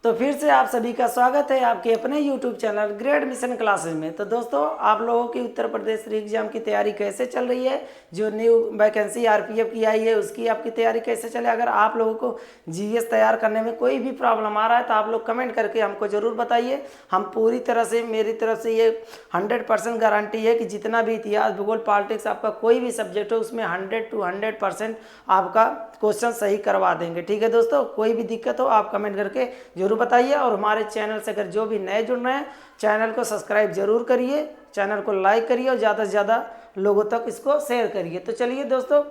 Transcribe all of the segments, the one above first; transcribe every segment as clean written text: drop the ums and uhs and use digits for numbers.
तो फिर से आप सभी का स्वागत है आपके अपने YouTube channel grade mission classes में। तो दोस्तों, आप लोगों की उत्तर प्रदेश री एग्जाम की तैयारी कैसे चल रही है, जो न्यू वैकेंसी आरपीएफ की आई है उसकी आपकी तैयारी कैसे चले। अगर आप लोगों को जीएस तैयार करने में कोई भी प्रॉब्लम आ रहा है तो आप लोग कमेंट करके हमको ज़रूर बताइए। हम पूरी तरह से, मेरी तरफ से ये 100% गारंटी है कि जितना भी इतिहास, भूगोल, पॉलिटिक्स आपका कोई भी सब्जेक्ट हो उसमें 100 to 100% आपका क्वेश्चन सही करवा देंगे। ठीक है दोस्तों, कोई भी दिक्कत हो आप कमेंट करके जरूर बताइए। और हमारे चैनल से अगर जो भी नए जुड़ रहे हैं, चैनल को सब्सक्राइब जरूर करिए, चैनल को लाइक करिए और ज़्यादा से ज़्यादा लोगों तक इसको शेयर करिए। तो चलिए दोस्तों,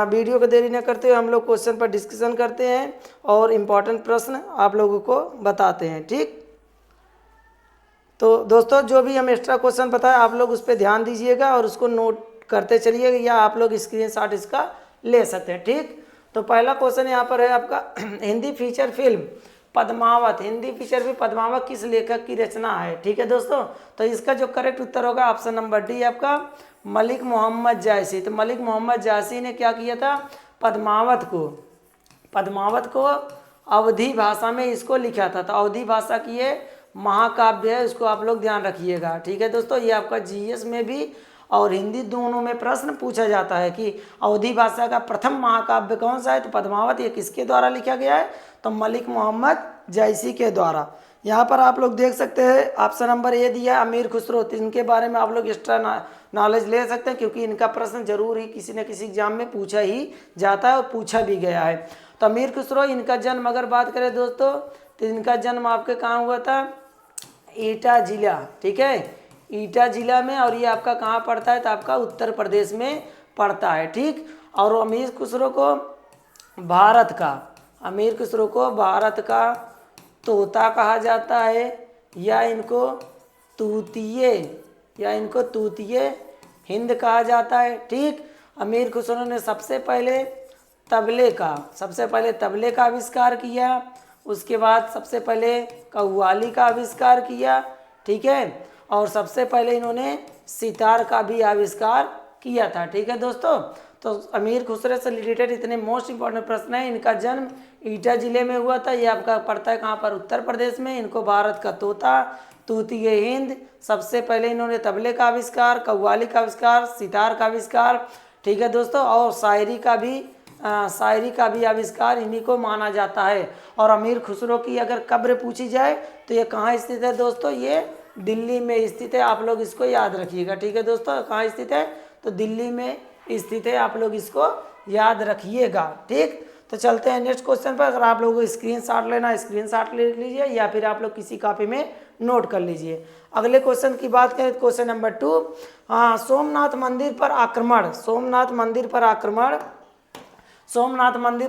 वीडियो को देरी न करते हुए हम लोग क्वेश्चन पर डिस्कशन करते हैं और इम्पॉर्टेंट प्रश्न आप लोगों को बताते हैं। ठीक, तो दोस्तों जो भी हम एक्स्ट्रा क्वेश्चन बताए आप लोग उस पर ध्यान दीजिएगा और उसको नोट करते चलिएगा, या आप लोग स्क्रीनशॉट इसका ले सकते हैं। ठीक, तो पहला क्वेश्चन यहाँ पर है आपका Hindi feature film Padmaavat, Hindi feature film Padmaavat किस लेखक की रचना है। ठीक है दोस्तों, तो इसका जो करेक्ट उत्तर होगा ऑप्शन नंबर डी आपका मलिक मोहम्मद जायसी। तो मलिक मोहम्मद जायसी ने क्या किया था, पद्मावत को अवधी भाषा में इसको लिखा था। तो अवधी भाषा की ये महाकाव्य है, इसको आप लोग ध्यान रखिएगा। ठीक है दोस्तों, ये आपका जीएस में भी और हिंदी दोनों में प्रश्न पूछा जाता है कि अवधी भाषा का प्रथम महाकाव्य कौन सा है। तो पद्मावत ये किसके द्वारा लिखा गया है, तो मलिक मोहम्मद जायसी के द्वारा। यहाँ पर आप लोग देख सकते हैं ऑप्शन नंबर ए दिया अमीर खुसरो। तो इनके बारे में आप लोग एक्स्ट्रा नॉलेज ले सकते हैं, क्योंकि इनका प्रश्न जरूर ही किसी न किसी एग्जाम में पूछा ही जाता है और पूछा भी गया है। तो अमीर खुसरो, इनका जन्म अगर बात करें दोस्तों, तो इनका जन्म आपके कहाँ हुआ था, एटा जिला। ठीक है, ईटा जिला में, और ये आपका कहाँ पड़ता है, तो आपका उत्तर प्रदेश में पड़ता है। ठीक, और अमीर खुसरो को भारत का तोता कहा जाता है, या इनको तूतिए हिंद कहा जाता है। ठीक, अमीर खुसरो ने सबसे पहले तबले का आविष्कार किया, उसके बाद सबसे पहले कव्वाली का आविष्कार किया। ठीक है, और सबसे पहले इन्होंने सितार का भी आविष्कार किया था। ठीक है दोस्तों, तो अमीर खुसरो से रिलेटेड इतने मोस्ट इंपॉर्टेंट प्रश्न है। इनका जन्म ईटा जिले में हुआ था, ये आपका पड़ता है कहाँ पर, उत्तर प्रदेश में। इनको भारत का तोता, तूतिए हिंद, सबसे पहले इन्होंने तबले का आविष्कार, कव्वाली का आविष्कार, सितार का आविष्कार। ठीक है दोस्तों, और शायरी का भी आविष्कार इन्हीं को माना जाता है। और अमीर खुसरो की अगर कब्र पूछी जाए तो ये कहाँ स्थित है दोस्तों, ये दिल्ली में स्थित है। आप लोग इसको याद रखिएगा। ठीक है दोस्तों, कहाँ स्थित है, तो दिल्ली में स्थित है, आप लोग इसको याद रखिएगा। ठीक, तो चलते हैं नेक्स्ट क्वेश्चन पर। अगर आप लोगों को स्क्रीनशॉट लेना स्क्रीनशॉट ले लीजिए, या फिर आप लोग किसी कॉपी में नोट कर लीजिए। अगले क्वेश्चन की बात करें, क्वेश्चन नंबर 2, सोमनाथ मंदिर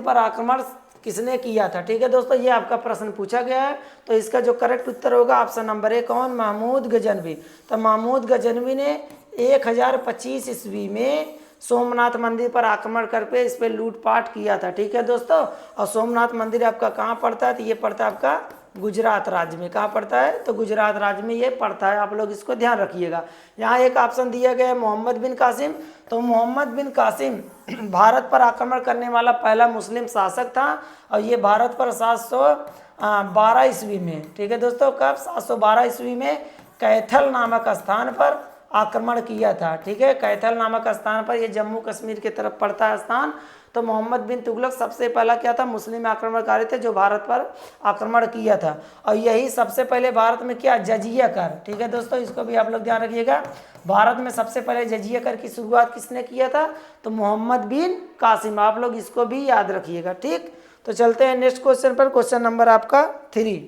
पर आक्रमण किसने किया था। ठीक है दोस्तों, ये आपका प्रश्न पूछा गया है। तो इसका जो करेक्ट उत्तर होगा ऑप्शन नंबर ए कौन, महमूद गजनवी। तो महमूद गजनवी ने 1025 ईस्वी में सोमनाथ मंदिर पर आक्रमण करके इस पर लूटपाट किया था। ठीक है दोस्तों, और सोमनाथ मंदिर आपका कहाँ पड़ता है, तो ये पड़ता है आपका गुजरात राज्य में। कहाँ पड़ता है, तो गुजरात राज्य में ये पड़ता है, आप लोग इसको ध्यान रखिएगा। यहाँ एक ऑप्शन दिया गया है मोहम्मद बिन कासिम। तो मोहम्मद बिन कासिम भारत पर आक्रमण करने वाला पहला मुस्लिम शासक था, और ये भारत पर 712 ईस्वी में, ठीक है दोस्तों, कब, 712 ईस्वी में कैथल नामक स्थान पर आक्रमण किया था। ठीक है, कैथल नामक स्थान पर, ये जम्मू कश्मीर की तरफ पड़ता है स्थान। तो मोहम्मद बिन तुगलक सबसे पहला क्या था, मुस्लिम आक्रमणकारी थे जो भारत पर आक्रमण किया था। और यही सबसे पहले भारत में क्या, जजिया कर। ठीक है दोस्तों, इसको भी आप लोग ध्यान रखिएगा। भारत में सबसे पहले जजिया कर की शुरुआत किसने किया था, तो मोहम्मद बिन कासिम। आप लोग इसको भी याद रखिएगा। ठीक, तो चलते हैं नेक्स्ट क्वेश्चन पर, क्वेश्चन नंबर आपका 3।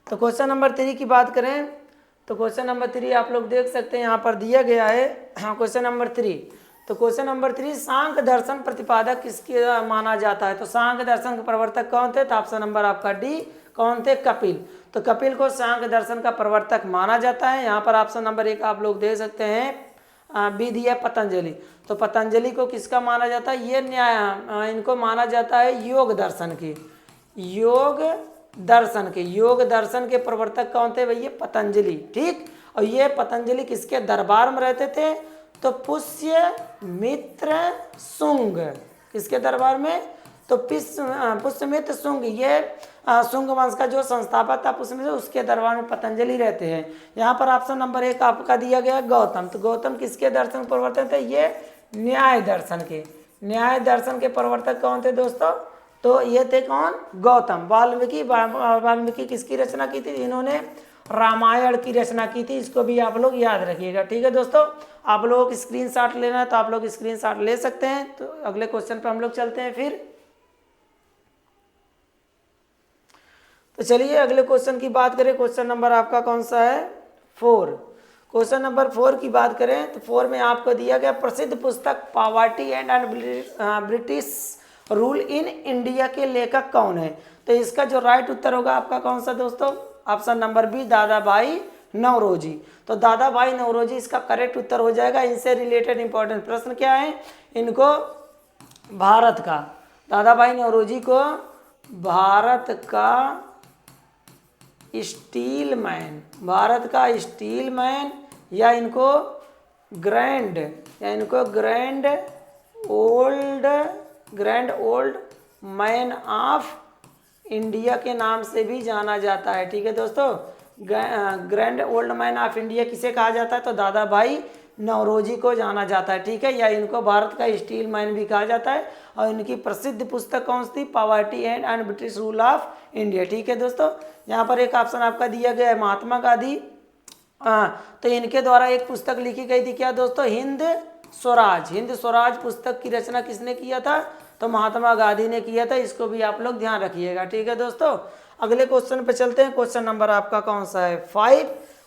तो क्वेश्चन नंबर 3 की बात करें, तो क्वेश्चन नंबर 3 आप लोग देख सकते हैं यहाँ पर दिया गया है। हाँ, क्वेश्चन नंबर 3। तो क्वेश्चन नंबर 3, सांख्य दर्शन प्रतिपादक किसके माना जाता है। तो सांख्य दर्शन के प्रवर्तक कौन थे, तो ऑप्शन नंबर आपका डी कौन थे, कपिल। तो कपिल को सांख्य दर्शन का प्रवर्तक माना जाता है। यहाँ पर ऑप्शन नंबर 1 आप लोग दे सकते हैं, बी दिया पतंजलि। तो पतंजलि को किसका माना जाता है, ये न्याय इनको माना जाता है योग दर्शन के प्रवर्तक कौन थे भैया, पतंजलि। ठीक, और ये पतंजलि किसके दरबार में रहते थे, तो पुष्य मित्र शुंग। किसके दरबार में, तो तो पुष्यमित्र शुंग, ये शुंग वंश का जो संस्थापक था पुष्यमित्र, उसके दरबार में पतंजलि रहते हैं। यहाँ पर ऑप्शन नंबर 1 आपका दिया गया गौतम। तो गौतम किसके दर्शन प्रवर्तक थे? ये न्याय दर्शन के, न्याय दर्शन के प्रवर्तक कौन थे दोस्तों? तो ये थे कौन? गौतम। वाल्मीकि किसकी रचना की थी? इन्होंने रामायण की रचना की थी। इसको भी आप लोग याद रखिएगा, ठीक है दोस्तों। आप लोगों को स्क्रीनशॉट लेना है तो आप लोग स्क्रीनशॉट ले सकते हैं। तो अगले क्वेश्चन पे हम लोग चलते हैं फिर। तो चलिए अगले क्वेश्चन की बात करें। क्वेश्चन नंबर आपका कौन सा है? 4। क्वेश्चन नंबर 4 की बात करें तो 4 में आपको दिया गया प्रसिद्ध पुस्तक poverty and British rule in India के लेखक कौन है? तो इसका जो राइट उत्तर होगा आपका कौन सा दोस्तों? ऑप्शन नंबर बी, दादा भाई नौरोजी। तो दादा भाई नौरोजी इसका करेक्ट उत्तर हो जाएगा। इनसे रिलेटेड इंपॉर्टेंट प्रश्न क्या है? इनको भारत का, दादा भाई नौरोजी को भारत का स्टील मैन, भारत का स्टील मैन, या इनको grand old man of India के नाम से भी जाना जाता है, ठीक है दोस्तों। Grand old man of India किसे कहा जाता है? तो दादा भाई नौरोजी को जाना जाता है, ठीक है। या इनको भारत का स्टील मैन भी कहा जाता है। और इनकी प्रसिद्ध पुस्तक कौन सी थी? Poverty and British rule of India, ठीक है दोस्तों। यहाँ पर एक ऑप्शन आपका दिया गया है महात्मा गांधी। तो इनके द्वारा एक पुस्तक लिखी गई थी, क्या दोस्तों? हिंद स्वराज। हिंद स्वराज पुस्तक की रचना किसने किया था? तो महात्मा गांधी ने किया था। इसको भी आप लोग ध्यान रखिएगा, ठीक है दोस्तों। अगले क्वेश्चन पे चलते हैं। क्वेश्चन नंबर आपका कौन सा है? 5।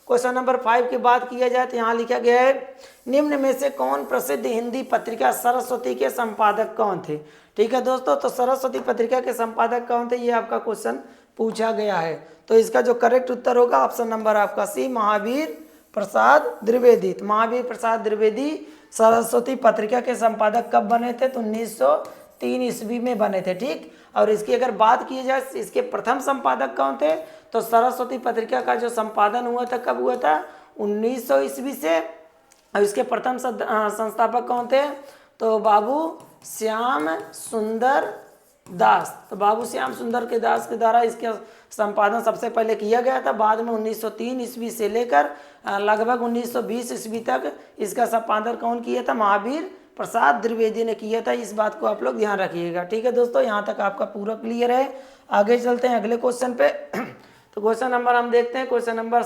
क्वेश्चन नंबर 5 की बात किया जाए तो यहाँ लिखा गया है निम्न में से कौन प्रसिद्ध हिंदी पत्रिका सरस्वती के संपादक कौन थे? ठीक है दोस्तों। तो सरस्वती पत्रिका के संपादक कौन थे, ये आपका क्वेश्चन पूछा गया है। तो इसका जो करेक्ट उत्तर होगा ऑप्शन नंबर आपका सी, महावीर प्रसाद द्विवेदी। तो महावीर प्रसाद द्विवेदी सरस्वती पत्रिका के संपादक कब बने थे? तो 1903 ईस्वी में बने थे, ठीक। और इसकी अगर बात की जाए इसके प्रथम संपादक कौन थे? तो सरस्वती पत्रिका का जो संपादन हुआ था कब हुआ था? 1900 ईस्वी से। और इसके प्रथम संस्थापक कौन थे? तो बाबू श्याम सुंदर दास। तो बाबू श्याम सुंदर के दास के द्वारा इसका संपादन सबसे पहले किया गया था। बाद में 1903 ईस्वी से लेकर लगभग 1920 ईस्वी तक इसका संपादन कौन किया था? महावीर प्रसाद द्विवेदी ने किया था। इस बात को आप लोग ध्यान रखिएगा, ठीक है दोस्तों। यहाँ तक आपका पूरा क्लियर है। आगे चलते हैं अगले क्वेश्चन पे। तो क्वेश्चन नंबर हम देखते हैं, क्वेश्चन नंबर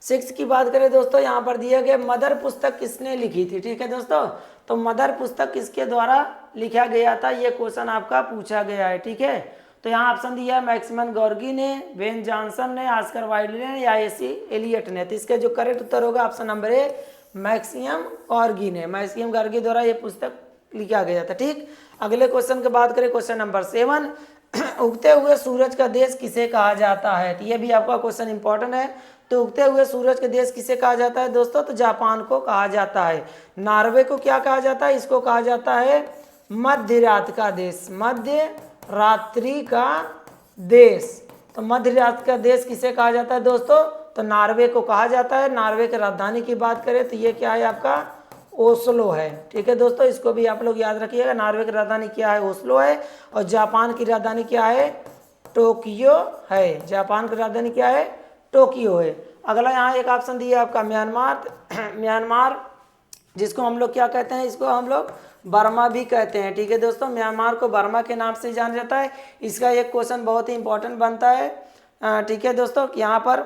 6 की बात करें दोस्तों, यहाँ पर दिया गया मदर पुस्तक किसने लिखी थी? ठीक है दोस्तों। तो मदर पुस्तक किसके द्वारा लिखा गया था, ये क्वेश्चन आपका पूछा गया है, ठीक है। तो यहाँ ऑप्शन दिया है मैक्सिमम गॉर्गी ने, बेन जॉनसन ने, ऑस्कर वाइल्ड ने, या एसी एलियट ने। तो इसका जो करेक्ट उत्तर होगा ऑप्शन नंबर ए, मैक्सिमम गॉर्गी ने। मैक्सिमम गॉर्गी द्वारा ये पुस्तक लिखा गया था, ठीक। अगले क्वेश्चन की बात करें, क्वेश्चन नंबर 7, उगते हुए सूरज का देश किसे कहा जाता है? तो ये भी आपका क्वेश्चन इंपॉर्टेंट है। तो उगते हुए सूरज के देश किसे कहा जाता है दोस्तों? तो जापान को कहा जाता है। नॉर्वे को क्या कहा जाता है? इसको कहा जाता है मध्य रात का देश, मध्य रात्रि का देश। तो मध्य रात का देश किसे कहा जाता है दोस्तों? तो नॉर्वे को कहा जाता है। नॉर्वे की राजधानी की बात करें तो ये क्या है आपका? ओस्लो है, ठीक है दोस्तों। इसको भी आप लोग याद रखिएगा। नॉर्वे की राजधानी क्या है? ओस्लो है। और जापान की राजधानी क्या है? टोक्यो है। जापान की राजधानी क्या है? टोक्यो है। अगला यहाँ एक ऑप्शन दिया है आपका म्यांमार। म्यांमार जिसको हम लोग क्या कहते हैं? इसको हम लोग बर्मा भी कहते हैं, ठीक है दोस्तों। म्यांमार को बर्मा के नाम से जाना जाता है। इसका एक क्वेश्चन बहुत ही इंपॉर्टेंट बनता है, ठीक है दोस्तों। यहाँ पर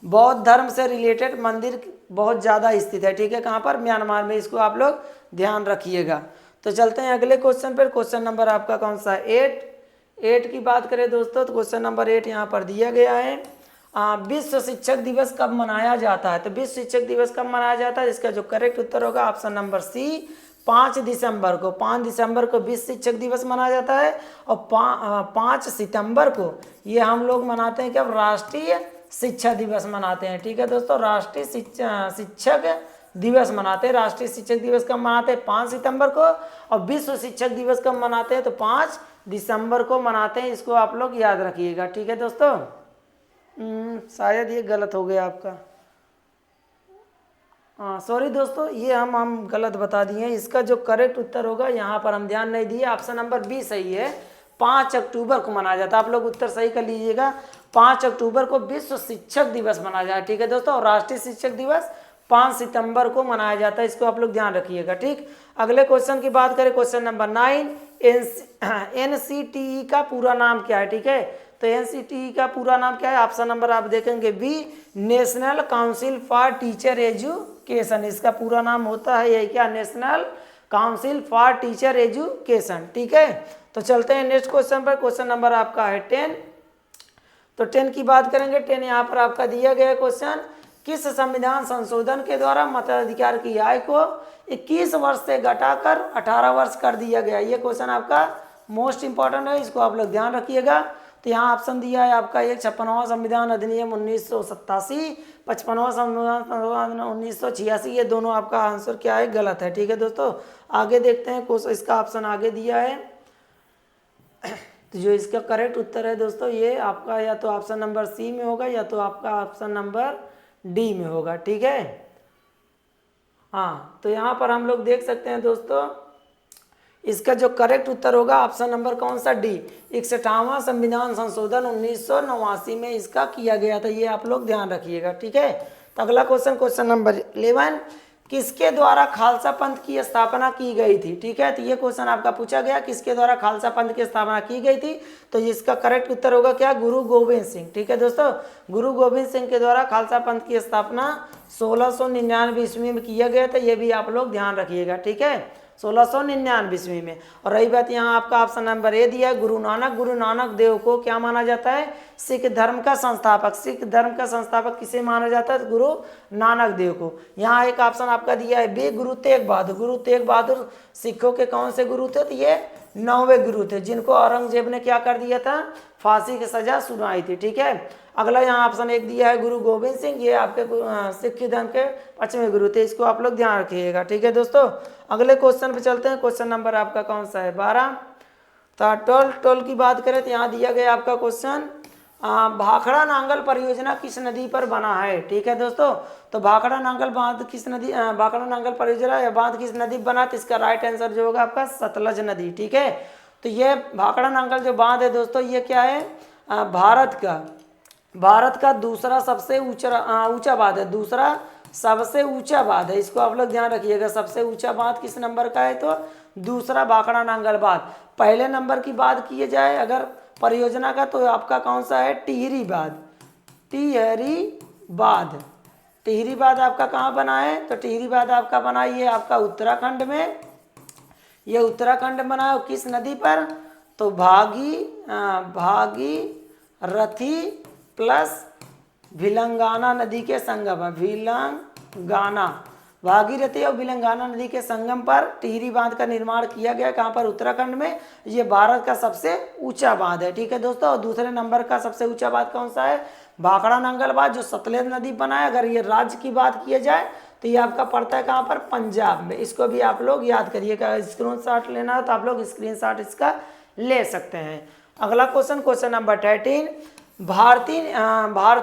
बौद्ध धर्म से रिलेटेड मंदिर बहुत ज़्यादा स्थित है, ठीक है। कहाँ पर? म्यांमार में। इसको आप लोग ध्यान रखिएगा। तो चलते हैं अगले क्वेश्चन पर। क्वेश्चन नंबर आपका कौन सा है? 8 की बात करें दोस्तों तो क्वेश्चन नंबर 8 यहाँ पर दिया गया है। विश्व शिक्षक दिवस कब मनाया जाता है? तो विश्व शिक्षक दिवस कब मनाया जाता है? इसका जो करेक्ट उत्तर होगा ऑप्शन नंबर सी, 5 दिसंबर को। 5 दिसंबर को विश्व शिक्षक दिवस मनाया जाता है। और 5 सितंबर को ये हम लोग मनाते हैं, क्या? राष्ट्रीय शिक्षा दिवस मनाते हैं, ठीक है दोस्तों। राष्ट्रीय शिक्षक दिवस मनाते हैं। राष्ट्रीय शिक्षक दिवस कब मनाते हैं? 5 सितंबर को। और विश्व शिक्षक दिवस कब मनाते हैं? तो 5 दिसंबर को मनाते हैं। इसको आप लोग याद रखिएगा, ठीक है दोस्तों। शायद ये गलत हो गया आपका। सॉरी दोस्तों, ये हम गलत बता दिए हैं। इसका जो करेक्ट उत्तर होगा, यहाँ पर हम ध्यान नहीं दिए, ऑप्शन नंबर बी सही है। 5 अक्टूबर को मनाया जाता है। आप लोग उत्तर सही कर लीजिएगा। 5 अक्टूबर को विश्व शिक्षक दिवस मनाया जाता है, ठीक है दोस्तों। और राष्ट्रीय शिक्षक दिवस 5 सितंबर को मनाया जाता है, इसको आप लोग ध्यान रखिएगा, ठीक। अगले क्वेश्चन की बात करें, क्वेश्चन नंबर 9, NCTE का पूरा नाम क्या है, ठीक है। तो NCTE का पूरा नाम क्या है, ऑप्शन नंबर आप देखेंगे B, national council for teacher education. इसका पूरा नाम होता है यही क्या, national council for teacher education, ठीक है। तो चलते हैं नेक्स्ट क्वेश्चन पर। क्वेश्चन नंबर आपका है 10। तो 10 की बात करेंगे। 10 यहाँ पर आपका दिया गया क्वेश्चन, किस संविधान संशोधन के द्वारा मताधिकार की आयु को 21 वर्ष से घटाकर 18 वर्ष कर दिया गया। ये क्वेश्चन आपका मोस्ट इंपॉर्टेंट है, इसको आप लोग ध्यान रखिएगा। तो यहाँ ऑप्शन दिया है आपका, एक 56वां संविधान अधिनियम 1987, 55वां संविधान 1986। ये दोनों आपका आंसर क्या है, गलत है, ठीक है दोस्तों। आगे देखते हैं क्वेश्चन, इसका ऑप्शन आगे दिया है। तो जो इसका करेक्ट उत्तर है दोस्तों, ये आपका या तो ऑप्शन नंबर सी में होगा या तो आपका ऑप्शन नंबर डी में होगा, ठीक है। हाँ, तो यहाँ पर हम लोग देख सकते हैं दोस्तों, इसका जो करेक्ट उत्तर होगा ऑप्शन नंबर कौन सा, डी। 61वां संविधान संशोधन 1989 में इसका किया गया था, ये आप लोग ध्यान रखिएगा, ठीक है। तो अगला क्वेश्चन, क्वेश्चन नंबर 11, किसके द्वारा खालसा पंथ की स्थापना की गई थी, ठीक है। तो ये क्वेश्चन आपका पूछा गया, किसके द्वारा खालसा पंथ की स्थापना की गई थी। तो इसका करेक्ट उत्तर होगा क्या, गुरु गोविंद सिंह, ठीक है दोस्तों। गुरु गोविंद सिंह के द्वारा खालसा पंथ की स्थापना 1699 ईस्वी में किया गया था, ये भी आप लोग ध्यान रखिएगा, ठीक है, 1699 ईस्वी में। और रही बात यहाँ आपका ऑप्शन नंबर ए दिया है, गुरु नानक देव को क्या माना जाता है, सिख धर्म का संस्थापक। सिख धर्म का संस्थापक किसे माना जाता है, गुरु नानक देव को। यहाँ एक ऑप्शन आपका दिया है बी, गुरु तेग बहादुर। गुरु तेग बहादुर सिखों के कौन से गुरु थे, तो ये 9वें गुरु थे, जिनको औरंगजेब ने क्या कर दिया था, फांसी की सजा सुनाई थी, ठीक है। अगला यहाँ ऑप्शन एक दिया है गुरु गोविंद सिंह, ये आपके सिख धर्म के 5वें गुरु थे, इसको आप लोग ध्यान रखिएगा, ठीक है दोस्तों। अगले क्वेश्चन पे चलते हैं। क्वेश्चन नंबर आपका कौन सा है, 12। तो 12 की बात करें तो यहाँ दिया गया आपका क्वेश्चन, भाखड़ा नांगल परियोजना किस नदी पर बना है, ठीक है दोस्तों। तो भाखड़ा नांगल बांध किस नदी, भाखड़ा नांगल परियोजना या बांध किस नदी बना, तो इसका राइट आंसर जो होगा आपका सतलज नदी, ठीक है। तो ये भाखड़ा नांगल जो बांध है दोस्तों, ये क्या है, भारत का दूसरा सबसे ऊंचा बांध है, दूसरा सबसे ऊंचा बांध है, इसको आप लोग ध्यान रखिएगा। सबसे ऊंचा बांध किस नंबर का है, तो दूसरा भाखड़ा नांगल बांध। पहले नंबर की बात किए जाए अगर परियोजना का, तो आपका कौन सा है, टिहरी बांध। टिहरी बांध आपका कहाँ बना है, तो टिहरी बांध आपका बना ये आपका उत्तराखंड में, ये उत्तराखंड में बना है। किस नदी पर, तो भागीरथी प्लस भिलंगाना नदी के संगम है, भागीरथी और भिलंगाना नदी के संगम पर टिहरी बांध का निर्माण किया गया। कहाँ पर, उत्तराखंड में। ये भारत का सबसे ऊंचा बांध है, ठीक है दोस्तों। और दूसरे नंबर का सबसे ऊंचा बांध कौन सा है, भाखड़ा नांगल बांध, जो सतलज नदी बना है। अगर ये राज्य की बात की जाए तो ये आपका पड़ता है कहाँ पर, पंजाब में। इसको भी आप लोग याद करिएगा, स्क्रीनशॉट लेना है तो आप लोग स्क्रीनशॉट इसका ले सकते हैं। अगला क्वेश्चन, क्वेश्चन नंबर 13, भारतीय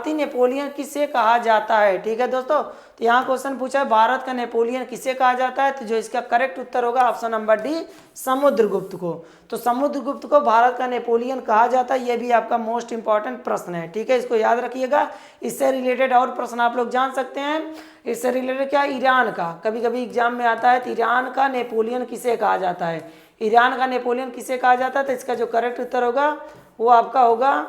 नेपोलियन किसे कहा जाता है, ठीक है दोस्तों। तो यहाँ क्वेश्चन पूछा है, भारत का नेपोलियन किसे कहा जाता है। तो जो इसका करेक्ट उत्तर होगा ऑप्शन नंबर डी, समुद्रगुप्त को। तो समुद्रगुप्त को भारत का नेपोलियन कहा जाता है, ये भी आपका मोस्ट इंपॉर्टेंट प्रश्न है, ठीक है, इसको याद रखिएगा। इससे रिलेटेड और प्रश्न आप लोग जान सकते हैं। इससे रिलेटेड क्या, ईरान का, कभी कभी एग्जाम में आता है, तो ईरान का नेपोलियन किसे कहा जाता है, ईरान का नेपोलियन किसे कहा जाता है। तो इसका जो करेक्ट उत्तर होगा वो आपका होगा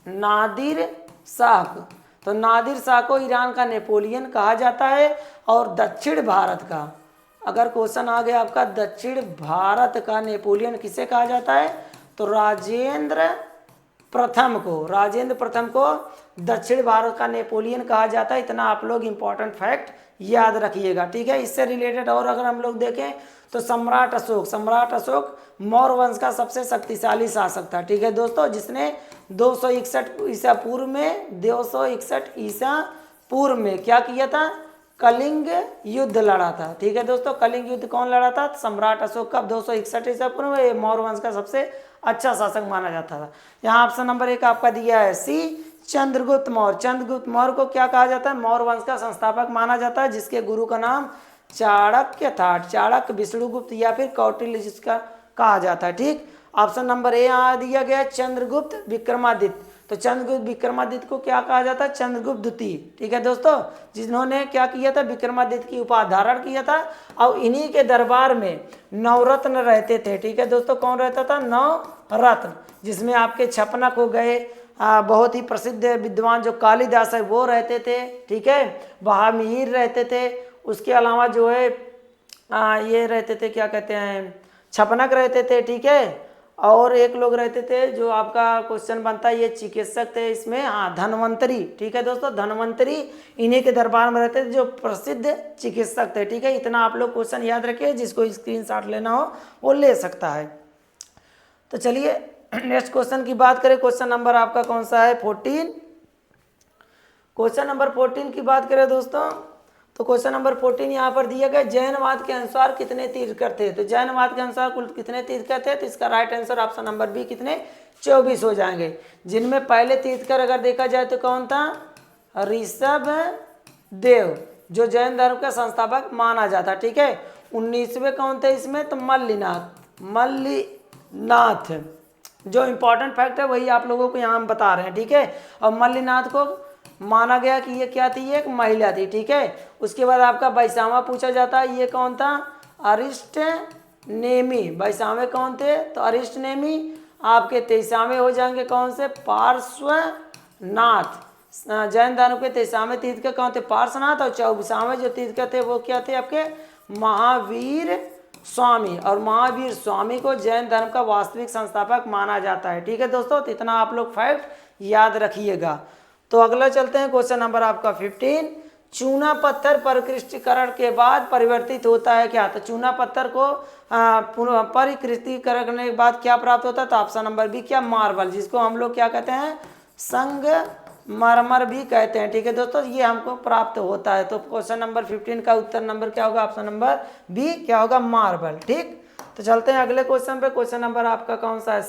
नादिर शाह को। तो नादिर शाह को ईरान का नेपोलियन कहा जाता है। और दक्षिण भारत का, अगर क्वेश्चन आ गया आपका, दक्षिण भारत का नेपोलियन किसे कहा जाता है, तो राजेंद्र प्रथम को दक्षिण भारत का नेपोलियन कहा जाता है। इतना आप लोग इंपॉर्टेंट फैक्ट याद रखिएगा, ठीक है। इससे रिलेटेड और अगर हम लोग देखें तो सम्राट अशोक मौर्य वंश का सबसे शक्तिशाली शासक था, ठीक है दोस्तों, जिसने 261 ईसा पूर्व में क्या किया था, कलिंग युद्ध लड़ा था, ठीक है दोस्तों। कलिंग युद्ध कौन लड़ा था, सम्राट अशोक का 261 ईसा पूर्व में। मौर्य वंश का सबसे अच्छा शासक माना जाता था। यहाँ ऑप्शन नंबर 1 आपका दिया है सी, चंद्रगुप्त मौर्य। चंद्रगुप्त मौर्य को क्या कहा जाता है? मौर्य वंश का संस्थापक माना जाता है, जिसके गुरु का नाम चाणक्य था। चाणक्य, विष्णुगुप्त या फिर कौटिल्य जिसका कहा जाता है। ठीक, ऑप्शन नंबर ए यहाँ दिया गया है चंद्रगुप्त विक्रमादित्य। तो चंद्रगुप्त विक्रमादित्य को क्या कहा जाता है? चंद्रगुप्त द्वितीय। ठीक है दोस्तों, जिन्होंने क्या किया था? विक्रमादित्य की उपाधि धारण किया था। और इन्हीं के दरबार में नवरत्न रहते थे। ठीक है दोस्तों, कौन रहता था? नवरत्न, जिसमें आपके छपनक हो गए, बहुत ही प्रसिद्ध विद्वान जो कालिदास है वो रहते थे। ठीक है, महामीर रहते थे। उसके अलावा जो है ये रहते थे, क्या कहते हैं, छपनक रहते थे। ठीक है, और एक लोग रहते थे जो आपका क्वेश्चन बनता है, ये चिकित्सक थे इसमें, हाँ, धन्वंतरी। ठीक है दोस्तों, धन्वंतरी इन्हीं के दरबार में रहते थे, जो प्रसिद्ध चिकित्सक थे। ठीक है, इतना आप लोग क्वेश्चन याद रखिए, जिसको स्क्रीनशॉट लेना हो वो ले सकता है। तो चलिए नेक्स्ट क्वेश्चन की बात करें। क्वेश्चन नंबर आपका कौन सा है? 14। क्वेश्चन नंबर 14 की बात करें दोस्तों, तो क्वेश्चन नंबर 14 यहाँ पर दिया गया, जैनवाद के अनुसार कितने तीर्थंकर थे? तो जैनवाद के अनुसार कुल कितने तीर्थंकर थे? तो इसका right answer option number B कितने? 24 हो जाएंगे। जिनमें पहले तीर्थंकर अगर देखा जाए तो कौन था? ऋषभ देव, जो जैन धर्म का संस्थापक माना जाता। ठीक है, 19वें कौन थे इसमें? तो मल्लिनाथ। मल्लिनाथ जो इंपॉर्टेंट फैक्ट है वही आप लोगों को यहाँ हम बता रहे हैं। ठीक है, और मल्लिनाथ को माना गया कि ये क्या थी? ये एक महिला थी। ठीक है, उसके बाद आपका वैशामा पूछा जाता है, ये कौन था? अरिष्ट नेमी। वैशामे कौन थे? तो अरिष्ट नेमी। आपके 23वें हो जाएंगे कौन से? पार्श्वनाथ। जैन धर्म के 23वें तीर्थंकर कौन थे? पार्श्वनाथ। और 24वें जो तीर्थंकर थे वो क्या थे? आपके महावीर स्वामी। और महावीर स्वामी को जैन धर्म का वास्तविक संस्थापक माना जाता है। ठीक है दोस्तों, तो इतना आप लोग फैक्ट याद रखिएगा। तो अगला चलते हैं, क्वेश्चन नंबर आपका 15। चूना पत्थर परिक्रिस्टीकरण के बाद परिवर्तित होता है क्या? तो चूना पत्थर को परिक्रिस्टीकरण करने के बाद क्या प्राप्त होता है? तो ऑप्शन नंबर बी क्या? मार्बल, जिसको हम लोग क्या कहते हैं? संगमरमर भी कहते हैं। ठीक है दोस्तों, ये हमको प्राप्त होता है। तो क्वेश्चन नंबर 15 का उत्तर नंबर क्या होगा? ऑप्शन नंबर बी क्या होगा? मार्बल। ठीक, तो चलते हैं अगले क्वेश्चन पे। क्वेश्चन नंबर आपका कौन सा है?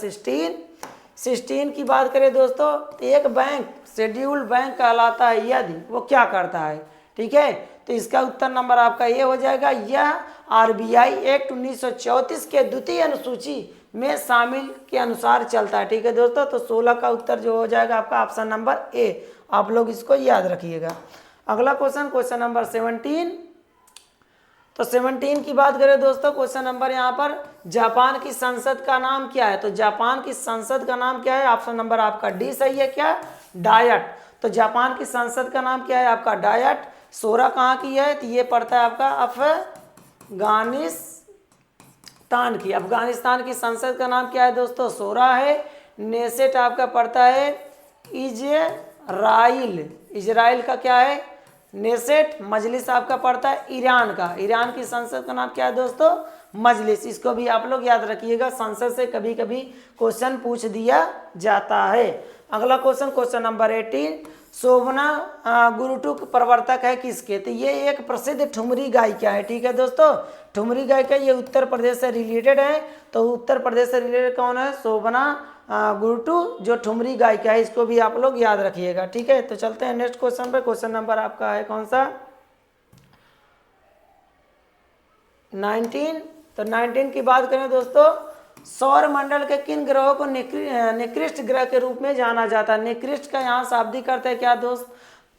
16 की बात करें दोस्तों, तो एक बैंक शेड्यूल्ड बैंक कहलाता है यदि वो क्या करता है? ठीक है, तो इसका उत्तर नंबर आपका ये हो जाएगा, यह आरबीआई एक्ट 1934 के द्वितीय अनुसूची में शामिल के अनुसार चलता है। ठीक है दोस्तों, तो 16 का उत्तर जो हो जाएगा आपका ऑप्शन नंबर ए। आप लोग इसको याद रखिएगा। अगला क्वेश्चन, क्वेश्चन नंबर 17। तो 17 की बात करें दोस्तों, क्वेश्चन नंबर यहाँ पर, जापान की संसद का नाम क्या है? तो जापान की संसद का नाम क्या है? ऑप्शन नंबर आपका डी सही है क्या? डायट। तो जापान की संसद का नाम क्या है? आपका डायट। 16 कहाँ की है? तो ये पड़ता है आपका अफगानिस्तान की। अफगानिस्तान की संसद का नाम क्या है दोस्तों? 16 है। नेसेट आपका पड़ता है इजराइल। इजराइल का क्या है? नेसेट। मजलिस आपका पड़ता है ईरान का। ईरान की संसद का नाम क्या है दोस्तों? मजलिस। इसको भी आप लोग याद रखिएगा, संसद से कभी कभी क्वेश्चन पूछ दिया जाता है। अगला क्वेश्चन, क्वेश्चन नंबर 18। शोभना गुरुटुक प्रवर्तक है किसके? तो ये एक प्रसिद्ध ठुमरी गायिका है। ठीक है दोस्तों, ठुमरी गायिका, ये उत्तर प्रदेश से रिलेटेड है। तो उत्तर प्रदेश से रिलेटेड कौन है? शोभना गुरुटू, जो ठुमरी गायिका है। इसको भी आप लोग याद रखिएगा। ठीक है, तो चलते हैं नेक्स्ट क्वेश्चन पे। क्वेश्चन नंबर आपका है कौन सा? 19। तो 19 की बात करें दोस्तों, सौर मंडल के किन ग्रहों को निकृष्ट ग्रह के रूप में जाना जाता है? निकृष्ट का यहाँ शाब्दिक अर्थ है क्या दोस्त?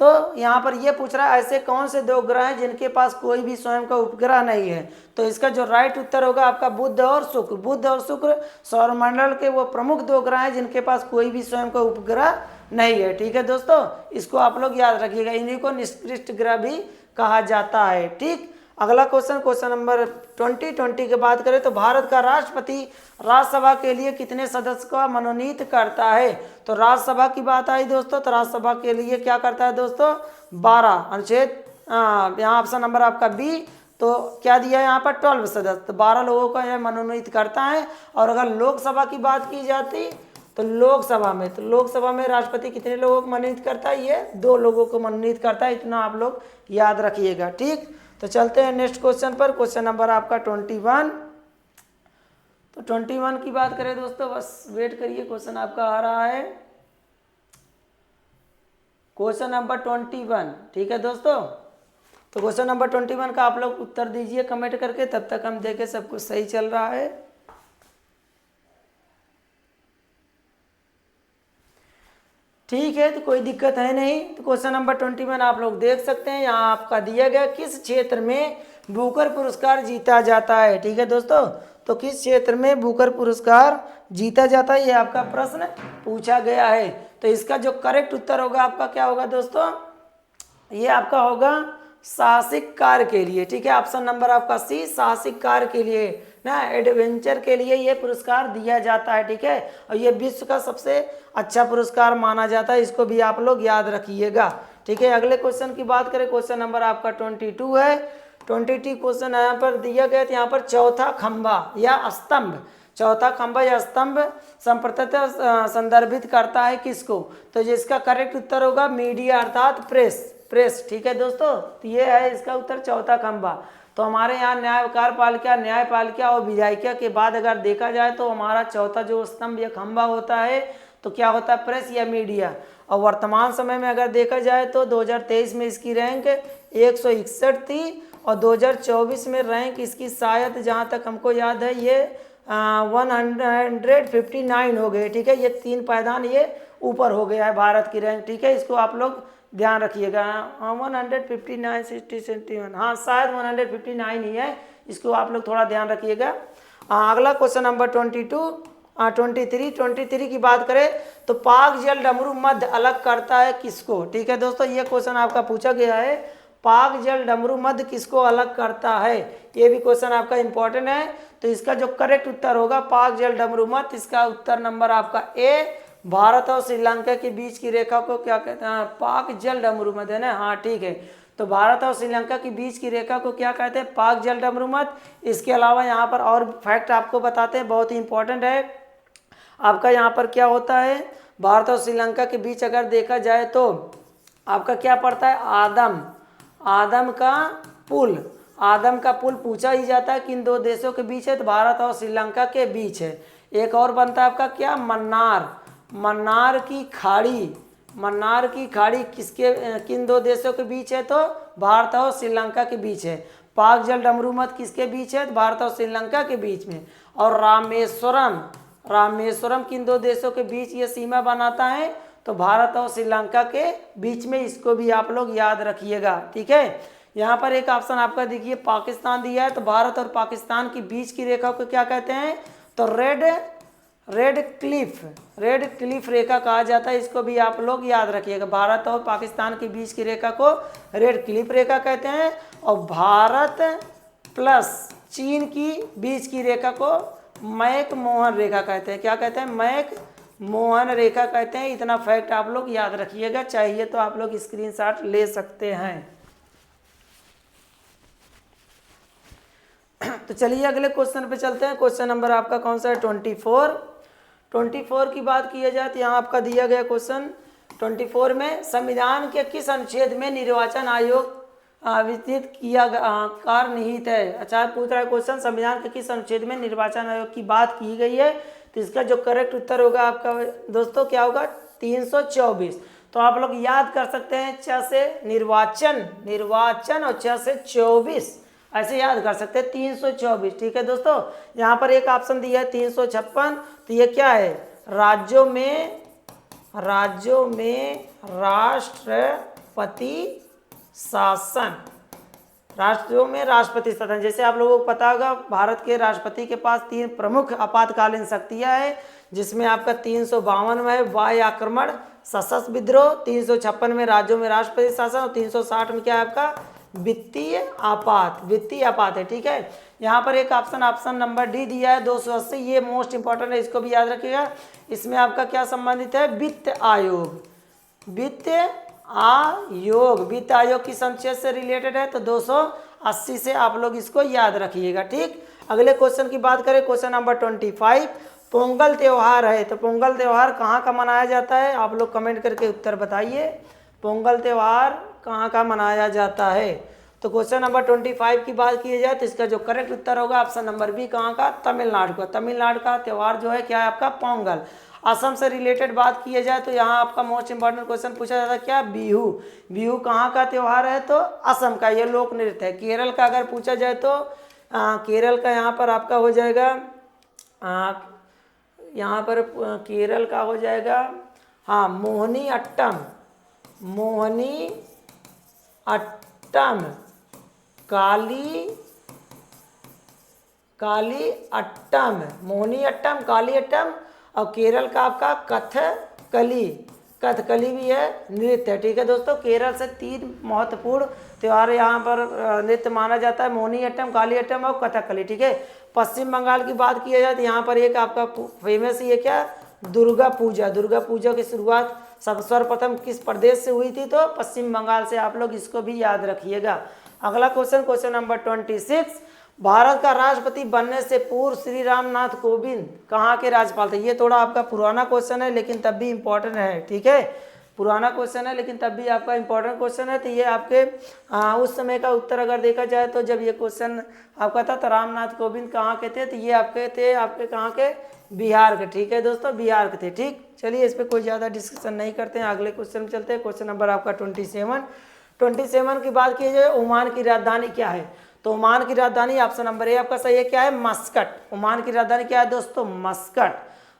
तो यहाँ पर ये पूछ रहा है, ऐसे कौन से 2 ग्रह हैं जिनके पास कोई भी स्वयं का उपग्रह नहीं है? तो इसका जो राइट उत्तर होगा आपका बुध और शुक्र। बुध और शुक्र सौरमंडल के वो प्रमुख 2 ग्रह हैं जिनके पास कोई भी स्वयं का उपग्रह नहीं है। ठीक है दोस्तों, इसको आप लोग याद रखिएगा, इन्हीं को निकृष्ट ग्रह भी कहा जाता है। ठीक, अगला क्वेश्चन, क्वेश्चन नंबर 20 की बात करें तो भारत का राष्ट्रपति राज्यसभा के लिए कितने सदस्य को मनोनीत करता है? तो राज्यसभा की बात आई दोस्तों, तो राज्यसभा के लिए क्या करता है दोस्तों? 12 अनुच्छेद, यहाँ ऑप्शन नंबर आपका बी। तो क्या दिया है यहाँ पर? 12 सदस्य। तो 12 लोगों को यह मनोनीत करता है। और अगर लोकसभा की बात की जाती तो लोकसभा में राष्ट्रपति कितने लोगों को मनोनीत करता है? ये 2 लोगों को मनोनीत करता है। इतना आप लोग याद रखिएगा। ठीक, तो चलते हैं नेक्स्ट क्वेश्चन पर। क्वेश्चन नंबर आपका 21। तो 21 की बात करें दोस्तों, बस वेट करिए, क्वेश्चन आपका आ रहा है। क्वेश्चन नंबर 21, ठीक है दोस्तों। तो क्वेश्चन नंबर 21 का आप लोग उत्तर दीजिए कमेंट करके, तब तक हम देखें सब कुछ सही चल रहा है। ठीक है, तो कोई दिक्कत है नहीं। तो क्वेश्चन नंबर 21 आप लोग देख सकते हैं, यहाँ आपका दिया गया किस क्षेत्र में बुकर पुरस्कार जीता जाता है। ठीक है दोस्तों, तो किस क्षेत्र में बुकर पुरस्कार जीता जाता है, ये आपका प्रश्न पूछा गया है। तो इसका जो करेक्ट उत्तर होगा आपका क्या होगा दोस्तों, ये आपका होगा साहसिक कार्य के लिए। ठीक है, ऑप्शन नंबर आपका सी, साहसिक कार्य के लिए ना, एडवेंचर के लिए ये पुरस्कार दिया जाता है। ठीक है, और ये विश्व का सबसे अच्छा पुरस्कार माना जाता है, इसको भी आप लोग याद रखिएगा। ठीक है, अगले क्वेश्चन की बात करें, क्वेश्चन नंबर आपका 22 है। 22 क्वेश्चन यहाँ पर दिया गया, तो यहाँ पर चौथा खंभा या स्तंभ, चौथा खंभा या स्तंभ संप्रतः संदर्भित करता है किसको, तो जिसका करेक्ट उत्तर होगा मीडिया अर्थात प्रेस। ठीक है दोस्तों, तो ये है इसका उत्तर, चौथा खंभा। तो हमारे यहाँ न्यायपालिका और विधायिका के बाद अगर देखा जाए तो हमारा चौथा जो स्तंभ या खंभा होता है तो क्या होता है, प्रेस या मीडिया। और वर्तमान समय में अगर देखा जाए तो 2023 में इसकी रैंक 161 थी और 2024 में रैंक इसकी शायद जहाँ तक हमको याद है ये 159 हो गए। ठीक है, ये 3 पायदान ये ऊपर हो गया है भारत की रैंक। ठीक है, इसको आप लोग ध्यान रखिएगा। 159 60 71, हाँ शायद 159 ही है, इसको आप लोग थोड़ा ध्यान रखिएगा। अगला क्वेश्चन नंबर 23 की बात करें तो पाक जल डमरू मध्य अलग करता है किसको। ठीक है दोस्तों, ये क्वेश्चन आपका पूछा गया है, पाक जल डमरू मध्य किसको अलग करता है, ये भी क्वेश्चन आपका इंपॉर्टेंट है। तो इसका जो करेक्ट उत्तर होगा पाक जल डमरू मध्य, इसका उत्तर नंबर आपका ए, भारत और श्रीलंका के बीच की रेखा को क्या कहते हैं, पाक जल डमरू मध्य है ना, हाँ ठीक है। तो भारत और श्रीलंका के बीच की रेखा को क्या कहते हैं, पाक जल डमरू मध्य। इसके अलावा यहाँ पर और फैक्ट आपको बताते हैं, बहुत ही इंपॉर्टेंट है आपका। यहाँ पर क्या होता है, भारत और श्रीलंका के बीच अगर देखा जाए तो आपका क्या पड़ता है, आदम का पुल पूछा ही जाता है किन दो देशों के बीच है, तो भारत और श्रीलंका के बीच है। एक और बनता है आपका क्या, मन्नार की खाड़ी किसके किन दो देशों के बीच है, तो भारत और श्रीलंका के बीच है। पाक जल डमरू मध्य किसके बीच है, तो भारत और श्रीलंका के बीच में। और रामेश्वरम किन दो देशों के बीच ये सीमा बनाता है, तो भारत और श्रीलंका के बीच में, इसको भी आप लोग याद रखिएगा। ठीक है, यहाँ पर एक ऑप्शन आपका देखिए पाकिस्तान दिया है, तो भारत और पाकिस्तान के बीच की रेखा को क्या कहते हैं, तो रेड क्लिफ रेखा कहा जाता है, इसको भी आप लोग याद रखिएगा। भारत और पाकिस्तान के बीच की रेखा को रेड क्लिफ रेखा कहते हैं, और भारत प्लस चीन की बीच की रेखा को मैक मोहन रेखा कहते हैं। क्या कहते हैं, मैक मोहन रेखा कहते हैं। इतना फैक्ट आप लोग याद रखिएगा, चाहिए तो आप लोग स्क्रीनशॉट ले सकते हैं। तो चलिए अगले क्वेश्चन पे चलते हैं। क्वेश्चन नंबर आपका कौन सा है, 24 की बात की जाए तो यहाँ आपका दिया गया क्वेश्चन 24 में संविधान के किस अनुच्छेद में निर्वाचन आयोग विस्तृत किया कार्य निहित है। अच्छा पूछ रहा है क्वेश्चन, संविधान के किस अनुच्छेद में निर्वाचन आयोग की बात की गई है, तो इसका जो करेक्ट उत्तर होगा आपका दोस्तों क्या होगा, 324। तो आप लोग याद कर सकते हैं, छ से निर्वाचन और छ से 24 ऐसे याद कर सकते हैं, 324। ठीक है दोस्तों, यहाँ पर एक ऑप्शन दिया है 356, तो ये क्या है, राज्यों में राष्ट्रपति शासन। जैसे आप लोगों को पता होगा भारत के राष्ट्रपति के पास 3 प्रमुख आपातकालीन शक्तियां हैं, जिसमें आपका 352 में वायु आक्रमण सशस्त्र विद्रोह, 356 में राज्यों में राष्ट्रपति शासन और 360 में क्या है आपका वित्तीय आपात है। ठीक है, यहाँ पर एक ऑप्शन नंबर डी दिया है 280, ये मोस्ट इंपॉर्टेंट है, इसको भी याद रखिएगा। इसमें आपका क्या संबंधित है, वित्त आयोग की संक्षेप से रिलेटेड है, तो 280 से आप लोग इसको याद रखिएगा। ठीक, अगले क्वेश्चन की बात करें, क्वेश्चन नंबर 25, पोंगल त्यौहार है, तो पोंगल त्यौहार कहाँ का मनाया जाता है, आप लोग कमेंट करके उत्तर बताइए, पोंगल त्यौहार कहाँ का मनाया जाता है। तो क्वेश्चन नंबर 25 की बात की जाए तो इसका जो करेक्ट उत्तर होगा ऑप्शन नंबर बी, कहाँ का, तमिलनाडु का त्यौहार जो है क्या है आपका पोंगल। असम से रिलेटेड बात किया जाए तो यहाँ आपका मोस्ट इंपॉर्टेंट क्वेश्चन पूछा जाता है क्या, बिहू। बिहू कहाँ का त्यौहार है, तो असम का, ये लोक नृत्य है। केरल का अगर पूछा जाए तो केरल का यहाँ पर आपका हो जाएगा, यहाँ पर केरल का हो जाएगा हाँ मोहिनी अट्टम, मोहिनी अट्टम, काली अट्टम, मोहिनी अट्टम, काली अट्टम। और केरल का आपका कथकली, कथकली भी है, नृत्य है। ठीक है दोस्तों, केरल से 3 महत्वपूर्ण त्यौहार यहाँ पर नृत्य माना जाता है, मोहिनी अट्टम, काली अट्टम और कथकली। ठीक है, पश्चिम बंगाल की बात की जाए तो यहाँ पर एक आपका फेमस ये क्या, दुर्गा पूजा। दुर्गा पूजा की शुरुआत सर्वप्रथम किस प्रदेश से हुई थी, तो पश्चिम बंगाल से। आप लोग इसको भी याद रखिएगा। अगला क्वेश्चन, क्वेश्चन नंबर 26, भारत का राष्ट्रपति बनने से पूर्व श्री रामनाथ कोविंद कहाँ के राज्यपाल थे। ये थोड़ा आपका पुराना क्वेश्चन है लेकिन तब भी इम्पोर्टेंट है। ठीक है, पुराना क्वेश्चन है लेकिन तब भी आपका इम्पोर्टेंट क्वेश्चन है। तो ये आपके उस समय का उत्तर अगर देखा जाए तो जब ये क्वेश्चन आपका था तो रामनाथ कोविंद कहाँ के थे, तो ये आपके थे आपके कहाँ के, बिहार के। ठीक है दोस्तों, बिहार के थे। ठीक, चलिए इस पर कोई ज़्यादा डिस्कशन नहीं करते हैं, अगले क्वेश्चन में चलते हैं। क्वेश्चन नंबर आपका 27 की बात की जाए, ओमान की राजधानी क्या है, तो ओमान की राजधानी ऑप्शन नंबर ए आपका सही है, क्या है, मस्कट। ओमान की राजधानी क्या है दोस्तों, मस्कट।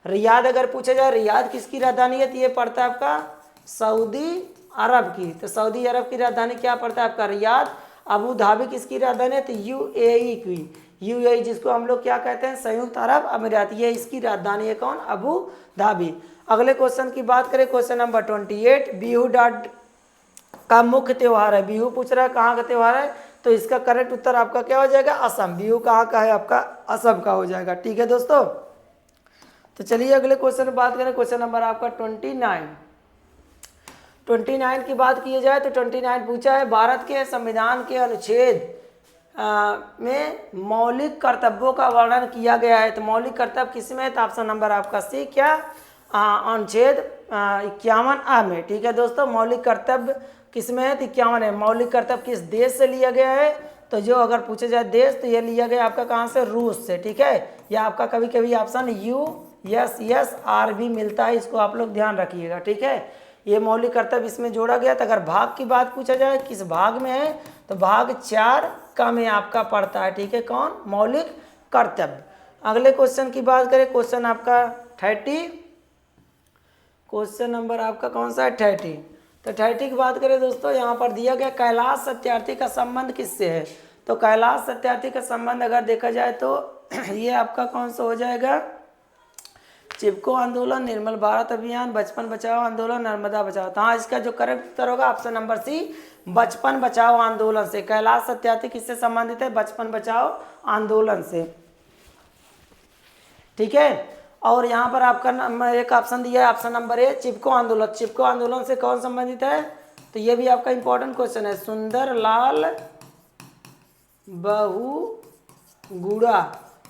रियाद अगर पूछा जाए रियाद किसकी राजधानी है, तो ये पड़ता है आपका सऊदी अरब की। तो सऊदी अरब की राजधानी क्या पड़ता है आपका, रियाद। अबू धाबी किसकी राजधानी है, तो यूएई की, यूएई जिसको हम लोग क्या कहते हैं, संयुक्त अरब अमीरात, ये इसकी राजधानी है कौन, अबू धाबी। अगले क्वेश्चन की बात करें, क्वेश्चन नंबर 28, बिहू डाट का मुख्य त्यौहार है। बिहू पूछ रहा है कहाँ का त्यौहार है, तो इसका करेक्ट उत्तर आपका क्या हो जाएगा, असम। बिहू कहाँ का है आपका, असम का हो जाएगा। ठीक है दोस्तों, तो चलिए अगले क्वेश्चन में बात करें। क्वेश्चन नंबर आपका 29 की बात की जाए तो 29 पूछा है, भारत के संविधान के अनुच्छेद में मौलिक कर्तव्यों का वर्णन किया गया है। तो मौलिक कर्तव्य किसमें है, तो ऑप्शन नंबर आपका सी, क्या, अनुच्छेद 51A में। ठीक है दोस्तों, मौलिक कर्तव्य किसमें है, तो 51 है। मौलिक कर्तव्य किस देश से लिया गया है, तो जो अगर पूछा जाए देश तो ये लिया गया आपका कहाँ से, रूस से। ठीक है, या आपका कभी कभी ऑप्शन USSR भी मिलता है, इसको आप लोग ध्यान रखिएगा। ठीक है, ये मौलिक कर्तव्य इसमें जोड़ा गया। तो अगर भाग की बात पूछा जाए किस भाग में है, तो भाग 4 का में आपका पड़ता है। ठीक है, कौन, मौलिक कर्तव्य। अगले क्वेश्चन की बात करें, क्वेश्चन आपका 30, क्वेश्चन नंबर आपका कौन सा है, 30। तो 30 की बात करें दोस्तों, यहाँ पर दिया गया कैलाश सत्यार्थी का संबंध किससे है, तो कैलाश सत्यार्थी का संबंध अगर देखा जाए तो ये आपका कौन सा हो जाएगा, चिपको आंदोलन, निर्मल भारत अभियान, बचपन बचाओ आंदोलन, नर्मदा बचाओ। तो हाँ, इसका जो करेक्ट उत्तर होगा ऑप्शन नंबर सी, बचपन बचाओ आंदोलन से। कैलाश सत्यार्थी किससे संबंधित है, बचपन बचाओ आंदोलन से। ठीक है, और यहाँ पर आपका नंबर एक ऑप्शन दिया है, ऑप्शन नंबर ए, चिपको आंदोलन। चिपको आंदोलन से कौन संबंधित है, तो ये भी आपका इंपॉर्टेंट क्वेश्चन है, सुंदरलाल बहुगुणा।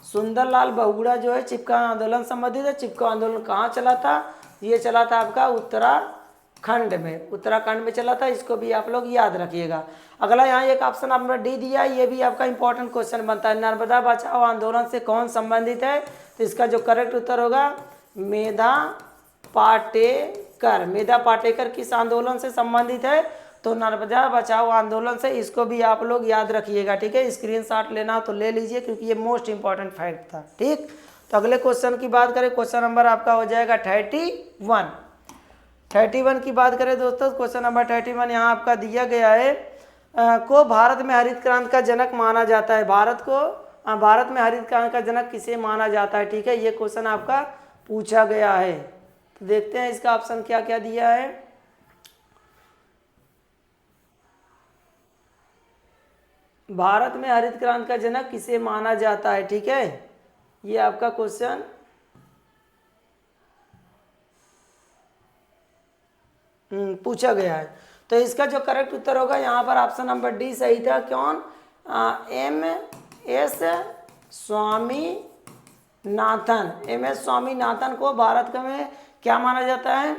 सुंदरलाल बहुगुणा जो है चिपको आंदोलन संबंधित है। चिपको आंदोलन कहाँ चला था, ये चला था आपका उत्तराखंड में, उत्तराखंड में चला था, इसको भी आप लोग याद रखिएगा। अगला यहाँ एक ऑप्शन आपने डी दिया, ये भी आपका इंपॉर्टेंट क्वेश्चन बनता है, नर्मदा बचाओ आंदोलन से कौन संबंधित है, तो इसका जो करेक्ट उत्तर होगा मेधा पाटेकर। मेधा पाटेकर किस आंदोलन से संबंधित है, तो नर्मदा बचाओ आंदोलन से। इसको भी आप लोग याद रखिएगा। ठीक है, स्क्रीनशॉट लेना तो ले लीजिए क्योंकि ये मोस्ट इंपॉर्टेंट फैक्ट था। ठीक, तो अगले क्वेश्चन की बात करें, क्वेश्चन नंबर आपका हो जाएगा 31 की बात करें दोस्तों, क्वेश्चन नंबर 31 यहाँ आपका दिया गया है, को भारत में हरित क्रांति का जनक माना जाता है। भारत में हरित क्रांति का जनक किसे माना जाता है। ठीक है, ये क्वेश्चन आपका पूछा गया है। तो देखते हैं इसका ऑप्शन क्या क्या दिया है। भारत में हरित क्रांति का जनक किसे माना जाता है। ठीक है, ये आपका क्वेश्चन पूछा गया है। तो इसका जो करेक्ट उत्तर होगा यहाँ पर ऑप्शन नंबर डी सही था। कौन, MS स्वामीनाथन को भारत में क्या माना जाता है,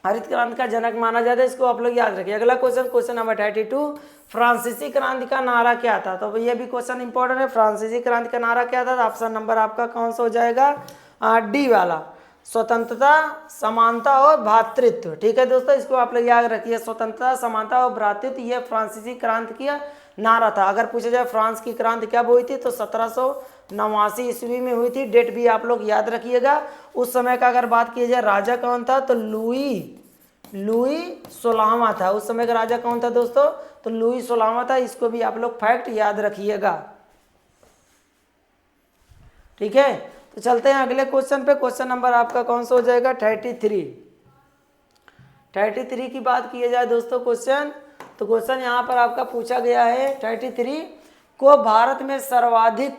हरित क्रांति का जनक माना जाता है। इसको आप लोग याद रखिए। अगला क्वेश्चन, क्वेश्चन नंबर 32, फ्रांसीसी क्रांति का नारा क्या था, तो ये भी क्वेश्चन इंपॉर्टेंट है। फ्रांसीसी क्रांति का नारा क्या था, ऑप्शन नंबर आपका कौन सा हो जाएगा, डी वाला। स्वतंत्रता, समानता और भ्रातृत्व। ठीक है दोस्तों, इसको आप लोग याद रखिए, स्वतंत्रता, समानता और भ्रातृत्व, ये फ्रांसीसी क्रांति की नारा था। अगर पूछा जाए फ्रांस की क्रांति कब हुई थी तो 1789 ईस्वी में हुई थी। डेट भी आप लोग याद रखिएगा। उस समय का अगर बात की जाए राजा कौन था तो लुई 16वां था। उस समय का राजा कौन था दोस्तों तो लुई 16वां था। इसको भी आप लोग फैक्ट याद रखिएगा। ठीक है, तो चलते हैं अगले क्वेश्चन पे। क्वेश्चन नंबर आपका कौन सा हो जाएगा 33 की बात की जाए दोस्तों क्वेश्चन, तो क्वेश्चन यहाँ पर आपका पूछा गया है 33 को भारत में सर्वाधिक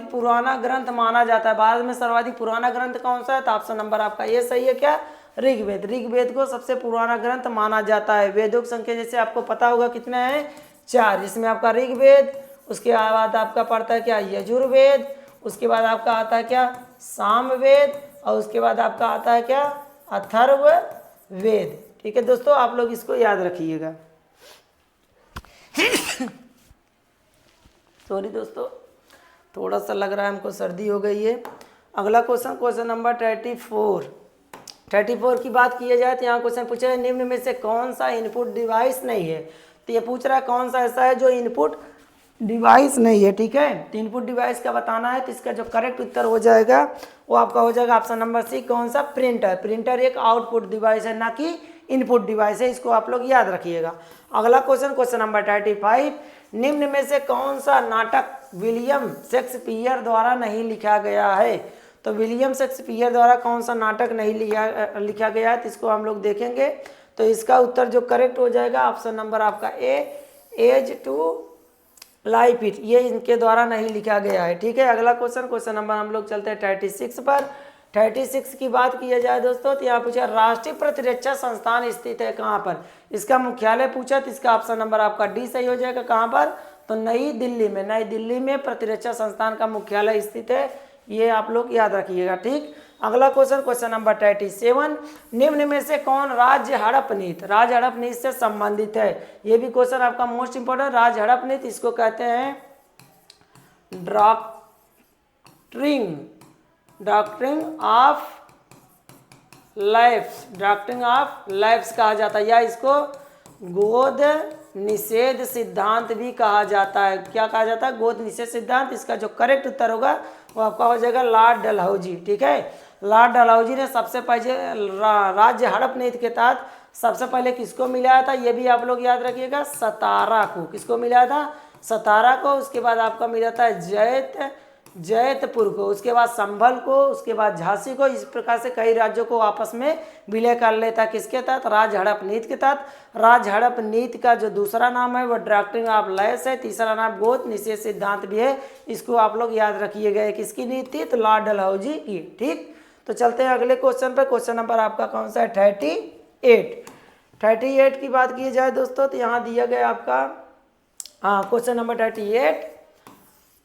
पुराना ग्रंथ माना जाता है। भारत में सर्वाधिक पुराना ग्रंथ कौन सा है तो ऑप्शन नंबर आपका ये सही है क्या, ऋग्वेद को सबसे पुराना ग्रंथ माना जाता है। वेदों की संख्या जैसे आपको पता होगा कितने हैं 4, जिसमें आपका ऋग्वेद, उसके बाद आपका पड़ता है क्या यजुर्वेद, उसके बाद आपका आता है क्या सामवेद, और उसके बाद आपका आता है क्या अथर्ववेद। ठीक है दोस्तों, आप लोग इसको याद रखिएगा। सॉरी दोस्तों, थोड़ा सा लग रहा है हमको सर्दी हो गई है। अगला क्वेश्चन नंबर 34 की बात की जाए तो यहाँ क्वेश्चन पूछा है निम्न में से कौन सा इनपुट डिवाइस नहीं है। तो ये पूछ रहा है कौन सा ऐसा है जो इनपुट डिवाइस नहीं है। ठीक है, तो इनपुट डिवाइस का बताना है, तो इसका जो करेक्ट उत्तर हो जाएगा वो आपका हो जाएगा ऑप्शन नंबर सी, कौन सा प्रिंटर एक आउटपुट डिवाइस है ना कि इनपुट डिवाइस है। इसको आप लोग याद रखिएगा। अगला क्वेश्चन नंबर 35, निम्न में से कौन सा नाटक विलियम शेक्सपियर द्वारा नहीं लिखा गया है। तो विलियम शेक्सपियर द्वारा कौन सा नाटक नहीं लिखा गया है तो इसको हम लोग देखेंगे। तो इसका उत्तर जो करेक्ट हो जाएगा ऑप्शन नंबर आपका ए, एज टू लाइफ इट, ये इनके द्वारा नहीं लिखा गया है। ठीक है, अगला क्वेश्चन नंबर हम लोग चलते हैं 36 पर। 36 की बात की जाए दोस्तों तो यहाँ पूछा राष्ट्रीय प्रतिरक्षा संस्थान स्थित है कहाँ पर। इसका मुख्यालय पूछा तो इसका ऑप्शन नंबर आपका डी सही हो जाएगा। कहाँ पर तो नई दिल्ली में प्रतिरक्षा संस्थान का मुख्यालय स्थित है। ये आप लोग याद रखिएगा। ठीक, अगला क्वेश्चन नंबर 37, निम्न में से कौन राज्य हड़प नीति से संबंधित है। ये भी क्वेश्चन आपका मोस्ट इंपोर्टेंट। राज्य हड़प नीति इसको कहते हैं डॉक्ट्रिन ऑफ लाइफ्स कहा जाता है, या इसको गोद निषेध सिद्धांत भी कहा जाता है। क्या कहा जाता है गोद निषेध सिद्धांत। इसका जो करेक्ट उत्तर होगा वो आपका हो जाएगा लॉर्ड डलहौजी। ठीक है, लॉर्ड डलहौजी ने सबसे पहले राज्य हड़प नीति के तहत सबसे पहले किसको मिलाया था, ये भी आप लोग याद रखिएगा सतारा को। किसको मिलाया था सतारा को। उसके बाद आपका मिला था जैतपुर को, उसके बाद संभल को, उसके बाद झांसी को। इस प्रकार से कई राज्यों को आपस में विलय कर लेता। किसके तहत राज्य हड़प नीति के तहत। राज्य हड़प नीति का जो दूसरा नाम है वो डॉक्ट्रिन ऑफ लाइफ्स है, तीसरा नाम गोद निषेध सिद्धांत भी है। इसको आप लोग याद रखिएगा। किसकी नीति थी तो लॉर्ड डलहौजी की। ठीक, तो चलते हैं अगले क्वेश्चन पर। क्वेश्चन नंबर आपका कौन सा है 38 की बात की जाए दोस्तों तो यहाँ दिया गया आपका क्वेश्चन नंबर 38,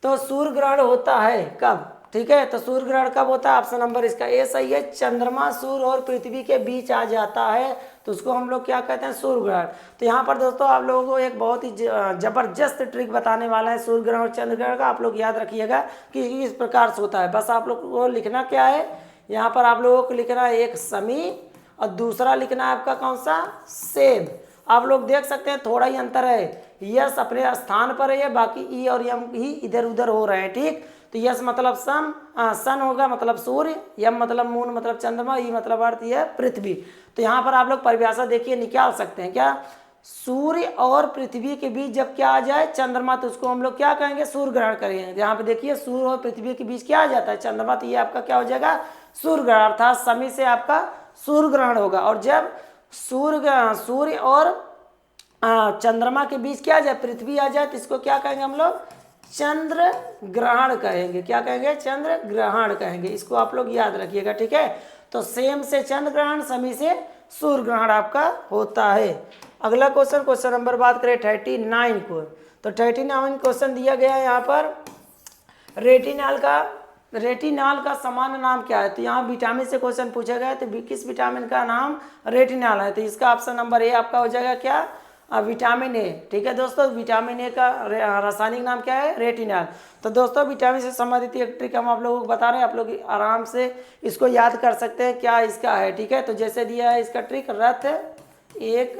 तो सूर्य ग्रहण होता है कब। ठीक है, तो सूर्य ग्रहण कब होता है ऑप्शन नंबर इसका ए सही है। चंद्रमा सूर्य और पृथ्वी के बीच आ जाता है तो उसको हम लोग क्या कहते हैं सूर्य ग्रहण। तो यहाँ पर दोस्तों आप लोगों को एक बहुत ही जबरदस्त ट्रिक बताने वाला है सूर्य ग्रहण और चंद्र ग्रहण का। आप लोग याद रखिएगा कि इस प्रकार से होता है। बस आप लोग को लिखना क्या है, यहाँ पर आप लोगों को लिखना है एक समी और दूसरा लिखना है आपका कौन सा सेब। आप लोग देख सकते हैं थोड़ा ही अंतर है। यस अपने स्थान पर है, बाकी ई और यम ही इधर उधर हो रहे हैं। ठीक, तो यस मतलब सन होगा मतलब सूर्य, यम मतलब मून मतलब चंद्रमा, ई मतलब अर्थ है पृथ्वी। तो यहाँ पर आप लोग परिभाषा देखिए निकाल सकते हैं क्या, सूर्य और पृथ्वी के बीच जब क्या आ जाए चंद्रमा तो उसको हम लोग क्या कहेंगे सूर्य ग्रहण करेंगे। यहाँ पे देखिए सूर्य और पृथ्वी के बीच क्या आ जाता है चंद्रमा, तो ये आपका क्या हो जाएगा सूर्य ग्रहण, अर्थात समी से आपका सूर्य ग्रहण होगा। और जब सूर्य और चंद्रमा के बीच क्या आ जाए पृथ्वी आ जाए तो इसको क्या कहेंगे हम लोग चंद्र ग्रहण कहेंगे। क्या कहेंगे चंद्र ग्रहण कहेंगे। इसको आप लोग याद रखिएगा। ठीक है, तो सेम से चंद्र ग्रहण, समी से सूर्य ग्रहण आपका होता है। अगला क्वेश्चन नंबर बात करें 39 को, तो 39 क्वेश्चन दिया गया है यहाँ पर रेटिनॉल का सामान्य नाम क्या है। तो यहाँ विटामिन से क्वेश्चन पूछा गया है तो किस विटामिन का नाम रेटिनॉल है। तो इसका ऑप्शन नंबर ए आपका हो जाएगा क्या विटामिन ए। ठीक है दोस्तों, विटामिन ए का रासायनिक नाम क्या है? रेटिनॉल। तो दोस्तों विटामिन से संबंधित एक ट्रिक हम आप लोगों को बता रहे हैं, आप लोग आराम से इसको याद कर सकते हैं क्या इसका है। ठीक है, तो जैसे दिया है इसका ट्रिक, रथ एक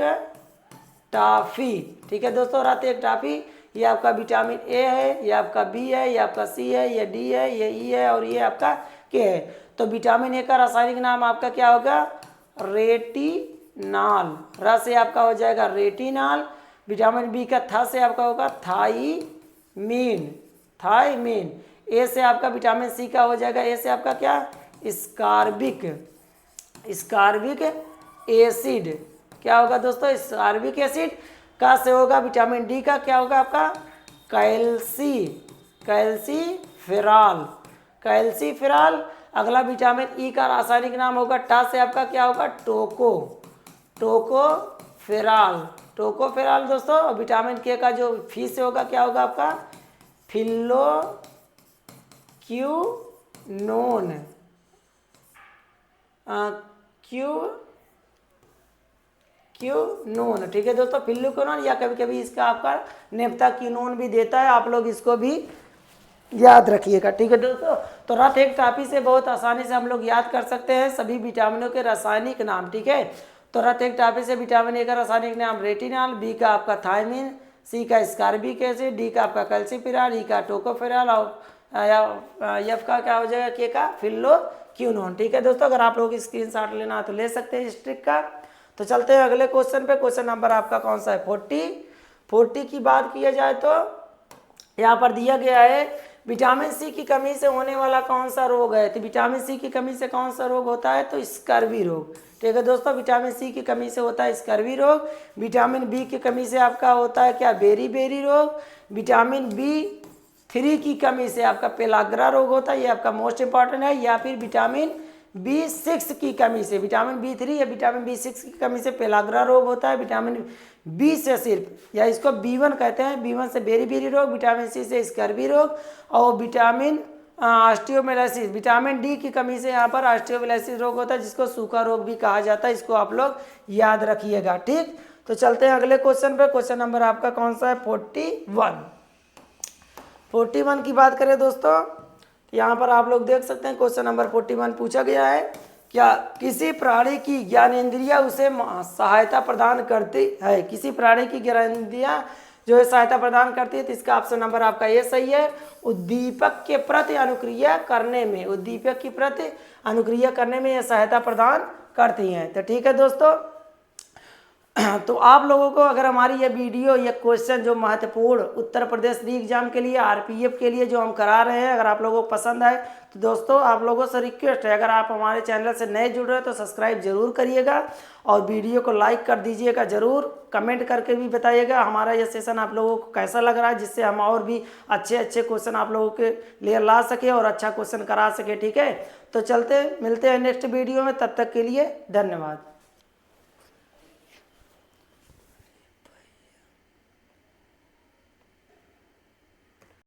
टाफी। ठीक है दोस्तों, रथ एक टाफी, ये आपका विटामिन ए है, ये आपका बी है, ये आपका सी है, ये डी है, ये ई है और ये आपका के है। तो विटामिन ए का रासायनिक नाम आपका क्या होगा? रेटिनॉल। र से आपका हो जाएगा रेटिनॉल। विटामिन बी का था से आपका होगा थाइमीन, थाइमीन। ए से आपका विटामिन सी का हो जाएगा, ए से आपका क्या? स्कारबिक, स्कारबिक एसिड। क्या होगा दोस्तों? स्कारबिक एसिड। का से होगा विटामिन डी का क्या होगा आपका? कैल्सी, कैल्सीफेरॉल, कैल्सीफेरॉल। अगला विटामिन ई का रासायनिक नाम होगा, टा से आपका क्या होगा? टोको, टोकोफेरॉल, टोकोफेरॉल दोस्तों। और विटामिन के का जो फी से होगा क्या होगा आपका? फिल्लोक्यूनोन, क्यूनोन। ठीक है दोस्तों, फिल्लोक्यूनोन, या कभी कभी इसका आपका नेप्थाक्यूनोन भी देता है, आप लोग इसको भी याद रखिएगा। ठीक है दोस्तों, तो रथ एक टाफी से बहुत आसानी से हम लोग याद कर सकते हैं सभी विटामिनों के रासायनिक नाम। ठीक है, तो रथ एक टाफी से विटामिन ए का रासायनिक नाम रेटिनॉल, बी का आपका थायमिन, सी का स्कारबिक एसिड, डी का आपका कैल्सीफेरॉल, ई का टोकोफेरॉल और एफ का क्या हो जाएगा? के का फिल्लोक्यूनोन। ठीक है दोस्तों, अगर आप लोग स्क्रीनशॉट लेना है तो ले सकते हैं इस ट्रिक का। तो चलते हैं अगले क्वेश्चन पे। क्वेश्चन नंबर आपका कौन सा है? 40 की बात किया जाए तो यहाँ पर दिया गया है विटामिन सी की कमी से होने वाला कौन सा रोग है? तो विटामिन सी की कमी से कौन सा रोग होता है? तो स्कर्वी रोग। ठीक है दोस्तों, विटामिन सी की कमी से होता है स्कर्वी रोग। विटामिन बी की कमी से आपका होता है क्या? बेरी बेरी रोग। विटामिन बी3 की कमी से आपका पेलाग्रा रोग होता है, ये आपका मोस्ट इंपॉर्टेंट है। या फिर विटामिन बी6 की कमी से, विटामिन बी3 या विटामिन बी6 की कमी से पेलाग्रा रोग होता है। विटामिन बी से सिर्फ, या इसको बी1 कहते हैं, बी1 से बेरी बेरी रोग, विटामिन सी से स्कर्वी रोग और विटामिन ऑस्टियोमेलाइसिस, विटामिन डी की कमी से यहाँ पर ऑस्टियोमेलाइसिस रोग होता है, जिसको सूखा रोग भी कहा जाता है। इसको आप लोग याद रखिएगा। ठीक, तो चलते हैं अगले क्वेश्चन पे। क्वेश्चन नंबर आपका कौन सा है? 41 की बात करें दोस्तों, यहाँ पर आप लोग देख सकते हैं क्वेश्चन नंबर 41 पूछा गया है, क्या किसी प्राणी की ज्ञानेंद्रिया उसे सहायता प्रदान करती है? किसी प्राणी की ज्ञानेंद्रिया जो है सहायता प्रदान करती है, तो इसका ऑप्शन नंबर आपका ये सही है। उद्दीपक के प्रति अनुक्रिया करने में, उद्दीपक की प्रति अनुक्रिया करने में यह सहायता प्रदान करती हैं। तो ठीक है दोस्तों, तो आप लोगों को अगर हमारी ये वीडियो, ये क्वेश्चन जो महत्वपूर्ण उत्तर प्रदेश री एग्जाम के लिए, आरपीएफ के लिए जो हम करा रहे हैं, अगर आप लोगों को पसंद आए तो दोस्तों आप लोगों से रिक्वेस्ट है, अगर आप हमारे चैनल से नए जुड़ रहे हैं तो सब्सक्राइब जरूर करिएगा और वीडियो को लाइक कर दीजिएगा जरूर। कमेंट करके भी बताइएगा हमारा ये सेशन आप लोगों को कैसा लग रहा है, जिससे हम और भी अच्छे अच्छे क्वेश्चन आप लोगों के लिए ला सके और अच्छा क्वेश्चन करा सके। ठीक है, तो चलते मिलते हैं नेक्स्ट वीडियो में, तब तक के लिए धन्यवाद।